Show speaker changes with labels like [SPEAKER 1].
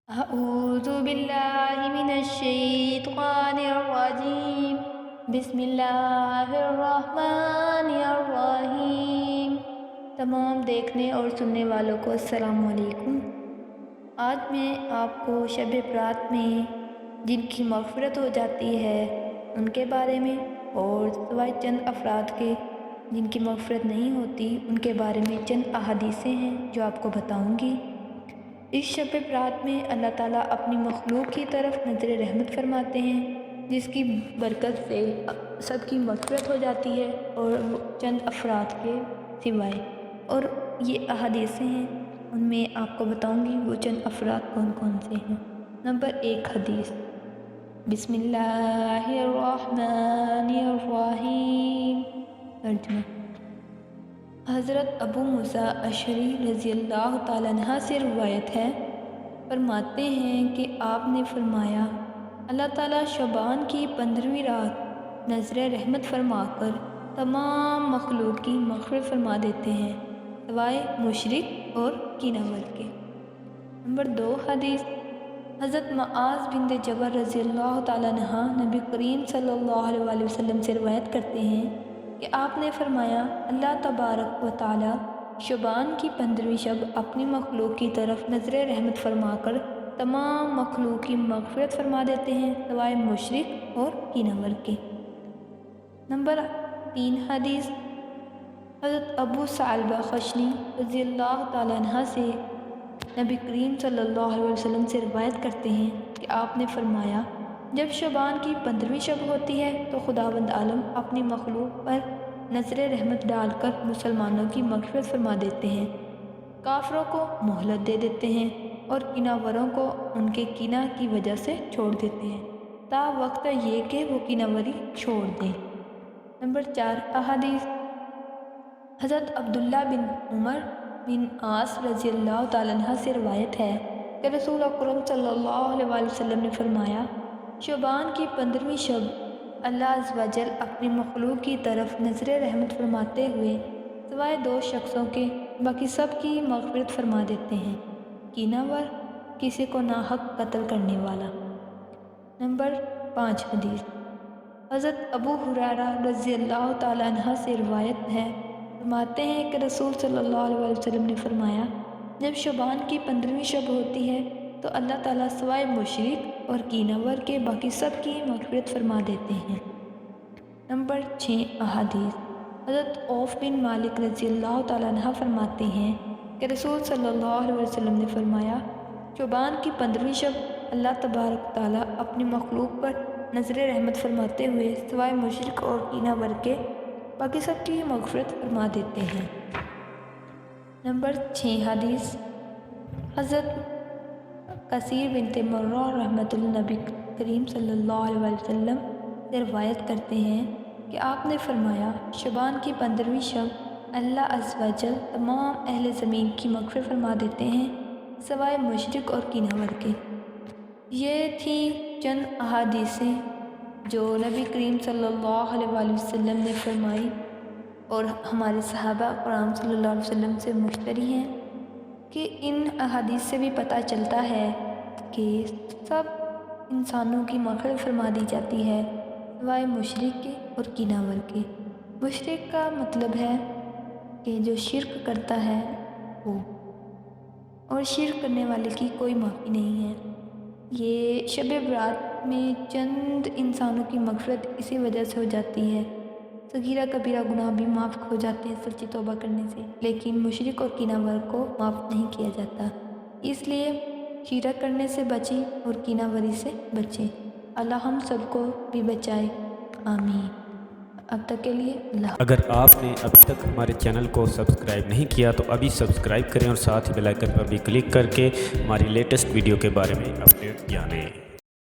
[SPEAKER 1] أعوذ بالله من الشيطان الرجيم بسم اللہ الرحمن الرحیم۔ تمام دیکھنے اور سننے والوں کو السلام علیکم۔ آج میں آپ کو شب برات میں جن کی مغفرت ہو جاتی ہے ان کے بارے میں، اور سوائے چند افراد کے جن کی مغفرت نہیں ہوتی ان کے بارے میں چند احادیثیں ہیں جو آپ کو بتاؤں گی۔ اس شب برات میں اللہ تعالیٰ اپنی مخلوق کی طرف نظر رحمت فرماتے ہیں، جس کی برکت سے سب کی مغفرت ہو جاتی ہے اور چند افراد کے سوائے۔ اور یہ احادیثیں ہیں، ان میں آپ کو بتاؤں گی وہ چند افراد کون کون سے ہیں۔ نمبر 1 حدیث، بسم اللہ الرحمن الرحیم۔ ترجمہ، حضرت ابو موسیٰ اشعری رضی اللہ تعالیٰ عنہ سے روایت ہے، فرماتے ہیں کہ آپ نے فرمایا، اللہ تعالیٰ شعبان کی 15ویں رات نظر رحمت فرما کر تمام مخلوق کی مغفرت فرما دیتے ہیں سوائے مشرک اور کینہ ور کے۔ نمبر 2 حدیث، حضرت معاذ بن جبل رضی اللہ تعالیٰ عنہ نبی کریم صلی اللہ علیہ وسلم سے روایت کرتے ہیں کہ آپ نے فرمایا، اللہ تبارک و تعالیٰ شعبان کی 15ویں شب اپنی مخلوق کی طرف نظر رحمت فرما کر تمام مخلوق کی مغفرت فرما دیتے ہیں سوائے مشرک اور کینہ ور کے۔ نمبر 3 حدیث، حضرت ابو ثعلبہ خشنی رضی اللہ تعالیٰ عنہ سے نبی کریم صلی اللہ علیہ وسلم سے روایت کرتے ہیں کہ آپ نے فرمایا، جب شعبان کی 15ویں شب ہوتی ہے تو خداوند عالم اپنی مخلوق پر نظر رحمت ڈال کر مسلمانوں کی مغفرت فرما دیتے ہیں، کافروں کو مہلت دے دیتے ہیں اور کینہ وروں کو ان کے کینہ کی وجہ سے چھوڑ دیتے ہیں تا وقت یہ کہ وہ کینہ وری چھوڑ دیں۔ نمبر 4 احادیث، حضرت عبداللہ بن عمر بن عاص رضی اللہ تعالیٰ عنہ سے روایت ہے کہ رسول اکرم صلی اللہ علیہ وسلم نے فرمایا، شعبان کی 15ویں شب اللہ عز و جل اپنی مخلوق کی طرف نظر رحمت فرماتے ہوئے سوائے 2 شخصوں کے باقی سب کی مغفرت فرما دیتے ہیں، کینہ ور، کسی کو ناحق قتل کرنے والا۔ نمبر 5 حدیث، حضرت ابو ہریرہ رضی اللہ تعالیٰ عنہ سے روایت ہے، فرماتے ہیں کہ رسول صلی اللہ علیہ وسلم نے فرمایا، جب شعبان کی 15ویں شب ہوتی ہے تو اللہ تعالیٰ سوائے مشرک اور کینہ ور کے باقی سب کی مغفرت فرما دیتے ہیں۔ نمبر 6 احادیث، حضرت عوف بن مالک رضی اللہ تعالیٰ عنہ فرماتے ہیں کہ رسول صلی اللہ علیہ وسلم نے فرمایا، شعبان کی 15ویں شب اللہ تبارک تعالیٰ اپنی مخلوق پر نظر رحمت فرماتے ہوئے سوائے مشرک اور کینہ ور کے باقی سب کی مغفرت فرما دیتے ہیں۔ نمبر 6 حدیث، حضرت کثیر بنت مرہ رحمۃ النبی کریم صلی اللہ علیہ وسلم سے روایت کرتے ہیں کہ آپ نے فرمایا، شعبان کی 15ویں شب اللہ عز و جل تمام اہل زمین کی مغفرت فرما دیتے ہیں سوائے مشرک اور کینہ ور کے۔ یہ تھی چند احادیثیں جو نبی کریم صلی اللہ علیہ وسلم نے فرمائی اور ہمارے صحابہ کرام صلی اللہ علیہ وسلم سے مشتری ہیں، کہ ان احادیث سے بھی پتہ چلتا ہے کہ سب انسانوں کی مغفرت فرما دی جاتی ہے سوائے مشرک کے اور کینہ ور کے۔ مشرک کا مطلب ہے کہ جو شرک کرتا ہے وہ، اور شرک کرنے والے کی کوئی معافی نہیں ہے۔ یہ شب برات میں چند انسانوں کی مغفرت اسی وجہ سے ہو جاتی ہے، صغیرہ کبیرہ گناہ بھی معاف ہو جاتے ہیں سچی توبہ کرنے سے، لیکن مشرک اور کینہ ور کو معاف نہیں کیا جاتا۔ اس لیے شرک کرنے سے بچیں اور کینہ وری سے بچیں۔ اللہ ہم سب کو بھی بچائے، آمین۔ اب تک کے لیے اللہ۔
[SPEAKER 2] اگر آپ نے اب تک ہمارے چینل کو سبسکرائب نہیں کیا تو ابھی سبسکرائب کریں اور ساتھ ہی بیل آئکن پر بھی کلک کر کے ہماری لیٹسٹ ویڈیو کے بارے میں اپڈیٹ جانیں۔